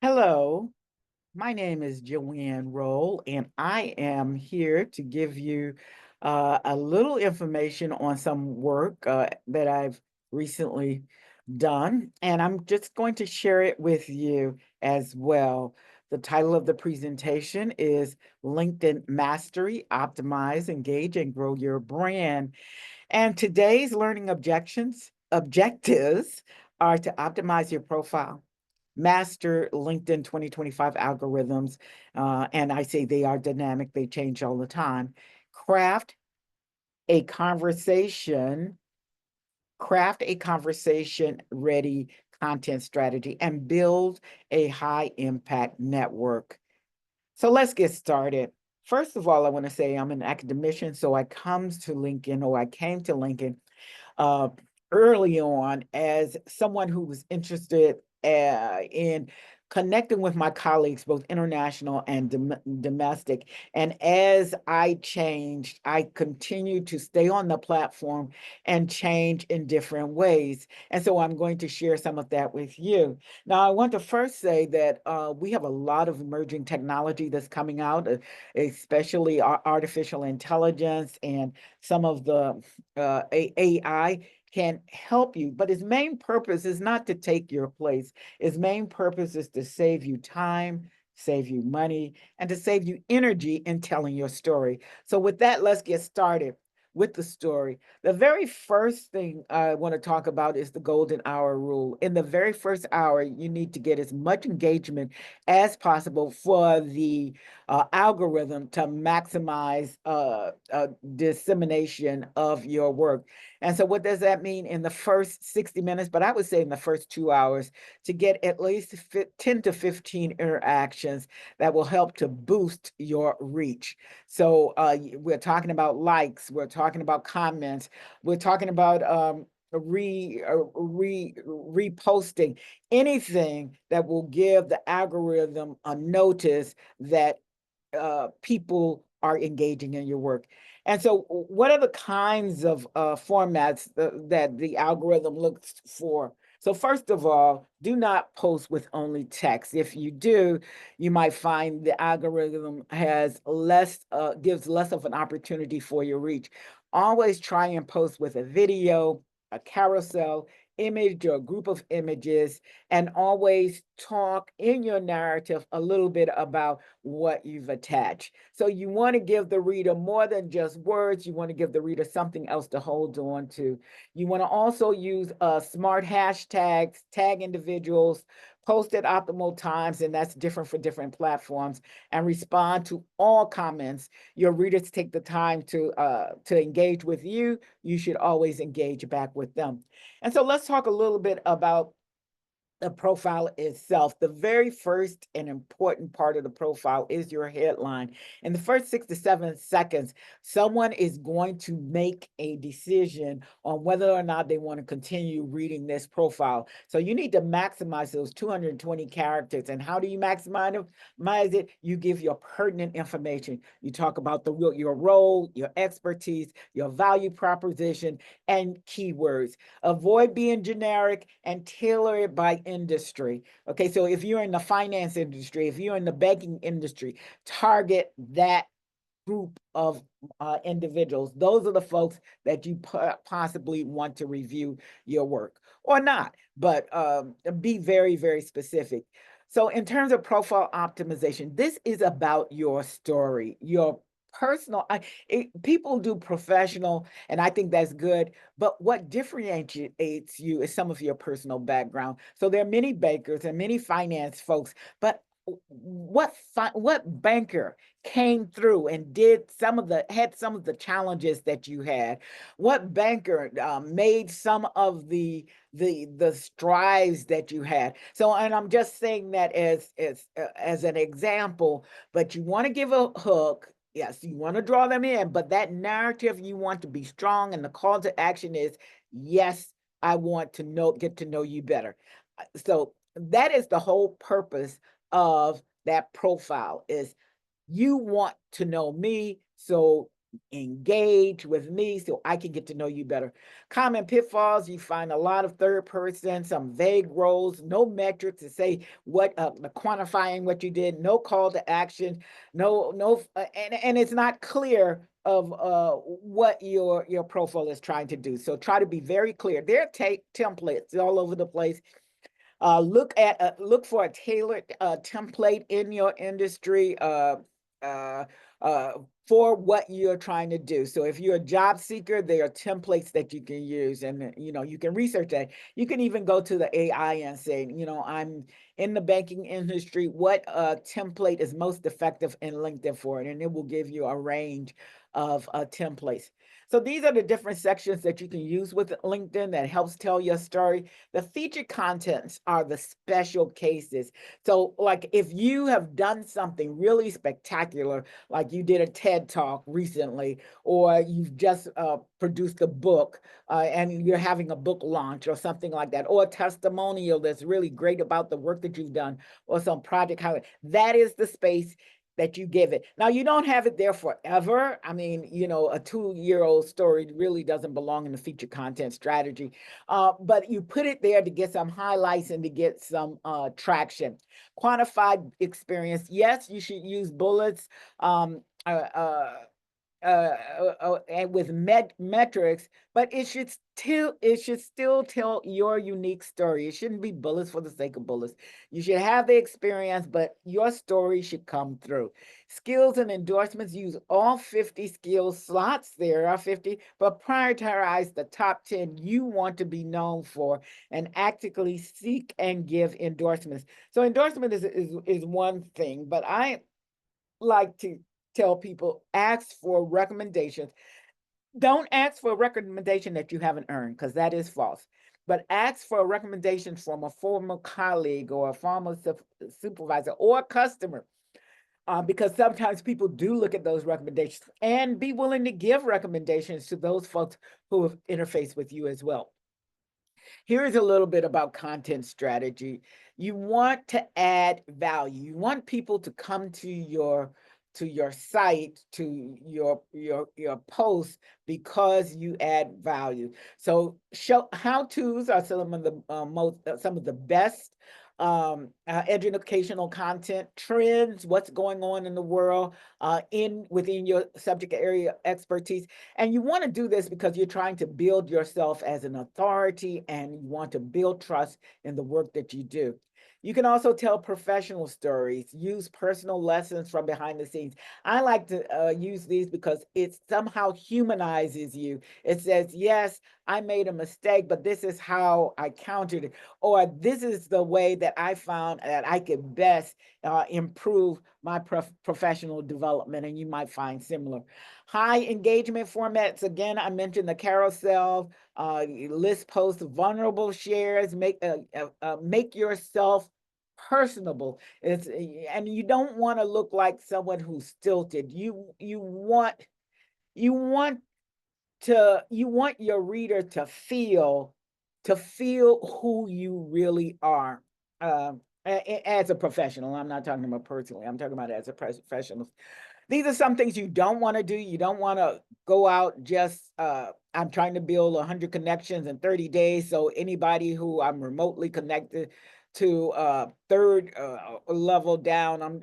Hello, my name is Joanne Roll, and I am here to give you a little information on some work that I've recently done, and I'm just going to share it with you as well. The title of the presentation is LinkedIn Mastery, Optimize, Engage, and Grow Your Brand. And today's learning objectives are to optimize your profile, master LinkedIn 2025 algorithms. And I say they are dynamic, they change all the time. Craft a conversation, craft a conversation ready content strategy and build a high impact network. So let's get started. First of all, I want to say I'm an academician, so I came to Lincoln uh, early on as someone who was interested in connecting with my colleagues, both international and domestic. And as I changed, I continued to stay on the platform and change in different ways. And so I'm going to share some of that with you. Now, I want to first say that we have a lot of emerging technology that's coming out, especially artificial intelligence and some of the AI can help you, but its main purpose is not to take your place. Its main purpose is to save you time, save you money, and to save you energy in telling your story. So with that, let's get started with the story. The very first thing I want to talk about is the golden hour rule. In the very first hour, you need to get as much engagement as possible for the algorithm to maximize dissemination of your work. And so, what does that mean in the first 60 minutes? But I would say in the first 2 hours to get at least 10 to 15 interactions that will help to boost your reach. So, we're talking about likes, we're talking about comments, we're talking about reposting, anything that will give the algorithm a notice that people are engaging in your work. And so, what are the kinds of formats that the algorithm looks for? So, first of all, do not post with only text. If you do, you might find the algorithm gives less of an opportunity for your reach. Always try and post with a video, a carousel, image or a group of images, and always talk in your narrative a little bit about what you've attached. So you want to give the reader more than just words. You want to give the reader something else to hold on to. You want to also use smart hashtags, tag individuals, post at optimal times, and that's different for different platforms, and respond to all comments. Your readers take the time to engage with you. You should always engage back with them. And so let's talk a little bit about the profile itself. The very first and important part of the profile is your headline. In the first 6 to 7 seconds, someone is going to make a decision on whether or not they want to continue reading this profile. So you need to maximize those 220 characters. And how do you maximize it? You give your pertinent information. You talk about your role, your expertise, your value proposition, and keywords. Avoid being generic and tailor it by industry. Okay, so if you're in the finance industry, if you're in the banking industry, target that group of individuals. Those are the folks that you possibly want to review your work or not, but be very, very specific. So, in terms of profile optimization, this is about your story, your personal. People do professional, and I think that's good. But what differentiates you is some of your personal background. So there are many bankers and many finance folks, but what banker came through and had some of the challenges that you had? What banker made some of the strides that you had? So, and I'm just saying that as an example, but you want to give a hook. Yes, you want to draw them in, but that narrative you want to be strong, and the call to action is, yes, I want to get to know you better. So that is the whole purpose of that profile is you want to know me. So engage with me so I can get to know you better. Common pitfalls, you find a lot of third person, some vague roles, no metrics to say what, quantifying what you did, no call to action, and it's not clear of what your profile is trying to do. So try to be very clear. There are templates all over the place. Look for a tailored template in your industry uh, uh, for what you're trying to do. So if you're a job seeker, there are templates that you can use, and you can research that. You can even go to the AI and say, I'm in the banking industry. What template is most effective in LinkedIn for it? And it will give you a range of templates. So these are the different sections that you can use with LinkedIn that helps tell your story. The featured contents are the special cases. So like if you have done something really spectacular, like you did a TED talk recently, or you've just produced a book and you're having a book launch or something like that, or a testimonial that's really great about the work that you've done, or some project, that is the space that you give it. Now, you don't have it there forever. I mean, a 2-year-old story really doesn't belong in the feature content strategy, but you put it there to get some highlights and to get some traction. Quantified experience. Yes, you should use bullets. Um, uh, uh, and with metrics, but it should still tell your unique story. It shouldn't be bullets for the sake of bullets. You should have the experience, but your story should come through. Skills and endorsements, use all 50 skills slots. There are 50, but prioritize the top 10 you want to be known for and actively seek and give endorsements. So endorsement is one thing, but I like to tell people, ask for recommendations. Don't ask for a recommendation that you haven't earned, because that is false. But ask for a recommendation from a former colleague or a former supervisor or a customer, because sometimes people do look at those recommendations, and be willing to give recommendations to those folks who have interfaced with you as well. Here's a little bit about content strategy. You want to add value. You want people to come to your site, to your post, because you add value. So how-tos are some of the best educational content, trends, what's going on in the world, within your subject area expertise. And you want to do this because you're trying to build yourself as an authority, and you want to build trust in the work that you do. You can also tell professional stories, use personal lessons from behind the scenes. I like to use these because it somehow humanizes you. It says, yes, I made a mistake, but this is how I countered it, or this is the way that I found that I could best improve my professional development, and you might find similar. High engagement formats, again, I mentioned the carousel, list posts, vulnerable shares, make yourself personable. And you don't want to look like someone who's stilted. You want your reader to feel who you really are, as a professional. I'm not talking about personally, I'm talking about as a professional. These are some things you don't want to do. You don't want to go out just, I'm trying to build 100 connections in 30 days. So anybody who I'm remotely connected to, third level down,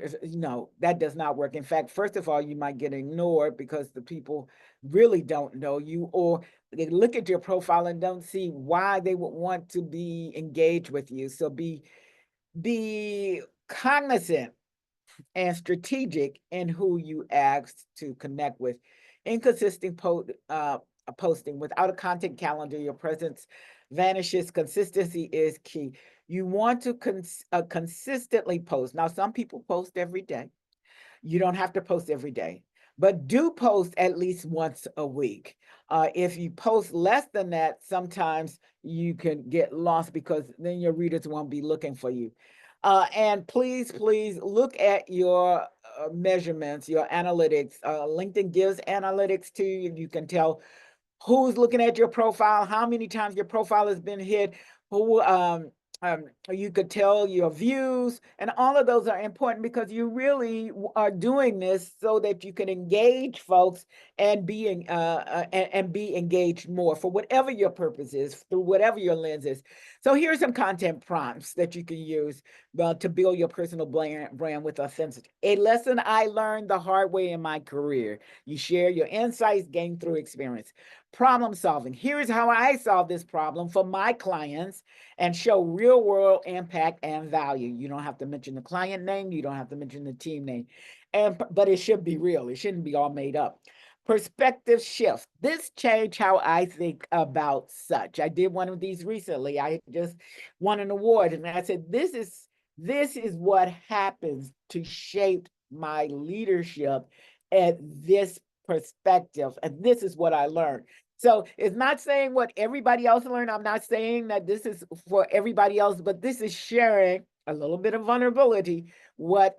that does not work. In fact, first of all, you might get ignored because the people really don't know you, or they look at your profile and don't see why they would want to be engaged with you. So be cognizant and strategic in who you ask to connect with. Inconsistent posting. Without a content calendar, your presence vanishes. Consistency is key. You want to consistently post. Now, some people post every day. You don't have to post every day, but do post at least once a week. If you post less than that, sometimes you can get lost, because then your readers won't be looking for you. And please look at your measurements, your analytics. LinkedIn gives analytics to you. You can tell who's looking at your profile, how many times your profile has been hit, who you could tell your views, and all of those are important because you really are doing this so that you can engage folks and and be engaged more for whatever your purpose is, through whatever your lens is. So here's some content prompts that you can use to build your personal brand with authenticity. A lesson I learned the hard way in my career. You share your insights gained through experience. Problem solving. Here's how I solve this problem for my clients and show real world impact and value. You don't have to mention the client name, you don't have to mention the team name, but it should be real. It shouldn't be all made up. Perspective shift. This changed how I think about such. I did one of these recently. I just won an award, and I said, this is what happens to shape my leadership at this perspective, and this is what I learned. So it's not saying what everybody else learned. I'm not saying that this is for everybody else, but this is sharing a little bit of vulnerability, what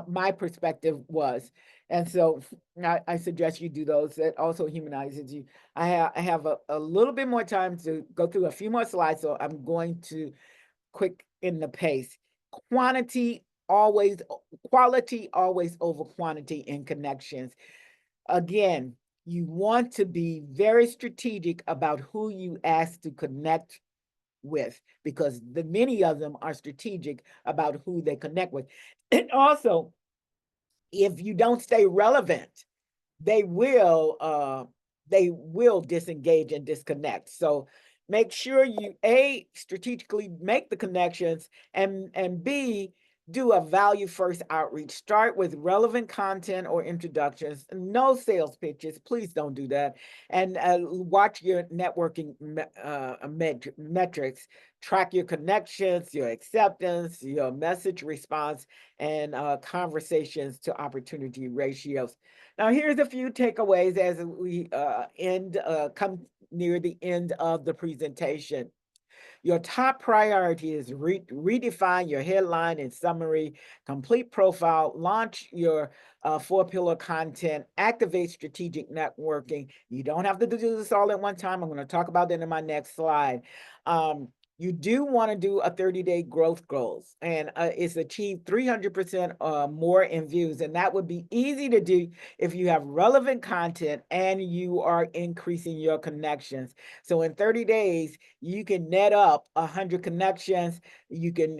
my perspective was. And so I suggest you do those. That also humanizes you. I have a little bit more time to go through a few more slides, so I'm going to quick in the pace. Quality always over quantity in connections. Again, you want to be very strategic about who you ask to connect with, because many of them are strategic about who they connect with. And also, if you don't stay relevant, they will disengage and disconnect. So make sure you strategically make the connections, and B, do a value first outreach. Start with relevant content or introductions. No sales pitches, please don't do that. And watch your networking metrics. Track your connections, your acceptance, your message response, and conversations to opportunity ratios. Now, here's a few takeaways as we come near the end of the presentation. Your top priority is redefine your headline and summary, complete profile, launch your 4-pillar content, activate strategic networking. You don't have to do this all at one time. I'm going to talk about that in my next slide. You do want to do a 30-day growth goals, and it's achieved 300% more in views. And that would be easy to do if you have relevant content and you are increasing your connections. So in 30 days, you can net up 100 connections. You can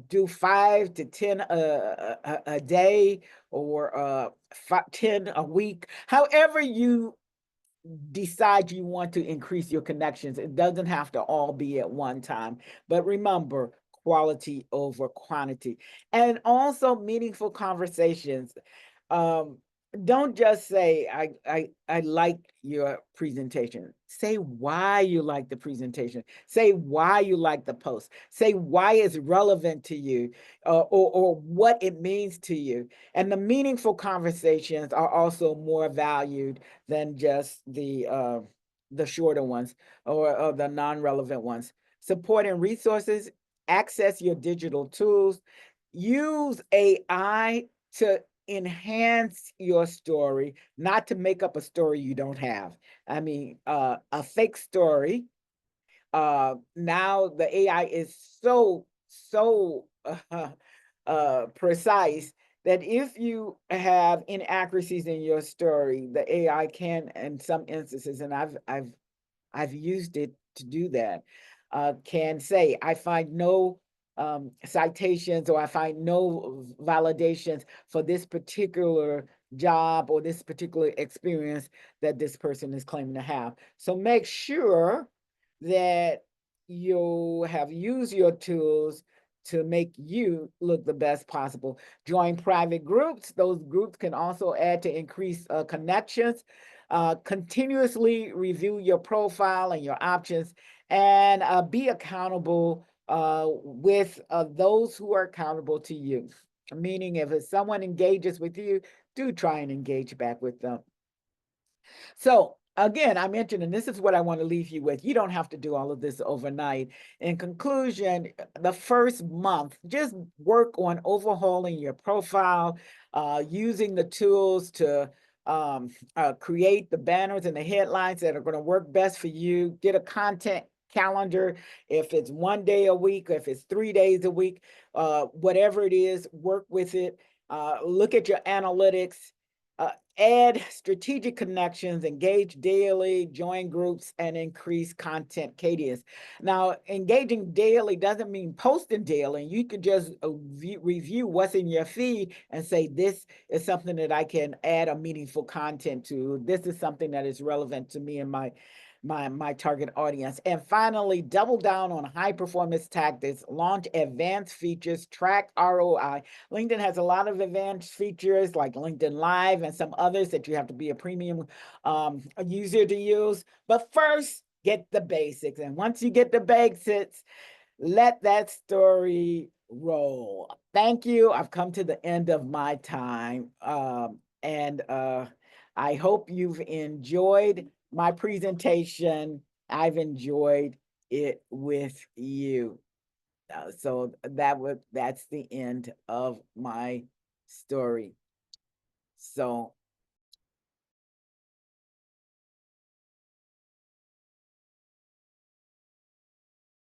do 5 to 10 a day, or 10 a week. However you decide you want to increase your connections. It doesn't have to all be at one time, but remember, quality over quantity. And also meaningful conversations. Um, don't just say, I like your presentation. Say why you like the presentation. Say why you like the post. Say why it's relevant to you, or what it means to you. And the meaningful conversations are also more valued than just the shorter ones, or the non-relevant ones. Support and resources. Access your digital tools. Use AI to enhance your story, not to make up a story you don't have. I mean, a fake story. Now the AI is so precise that if you have inaccuracies in your story, the AI can, in some instances, and I've used it to do that, can say, I find no citations, or I find no validations for this particular job or this particular experience that this person is claiming to have. So make sure that you have used your tools to make you look the best possible. Join private groups. Those groups can also add to increase connections. Continuously review your profile and your options, and be accountable with those who are accountable to you. Meaning, if someone engages with you, do try and engage back with them. So again, I mentioned, and this is what I want to leave you with, you don't have to do all of this overnight. In conclusion, the first month, just work on overhauling your profile, using the tools to create the banners and the headlines that are going to work best for you. Get a content calendar, if it's 1 day a week, if it's 3 days a week, whatever it is, work with it. Look at your analytics. Add strategic connections, engage daily, join groups, and increase content cadence. Now, engaging daily doesn't mean posting daily. You could just review what's in your feed and say, this is something that I can add a meaningful content to. This is something that is relevant to me and my target audience. And finally, double down on high performance tactics, launch advanced features, track ROI. LinkedIn has a lot of advanced features like LinkedIn Live and some others that you have to be a premium user to use. But first, get the basics. And once you get the basics, let that story roll. Thank you. I've come to the end of my time. And I hope you've enjoyed my presentation. I've enjoyed it with you. So that's the end of my story. So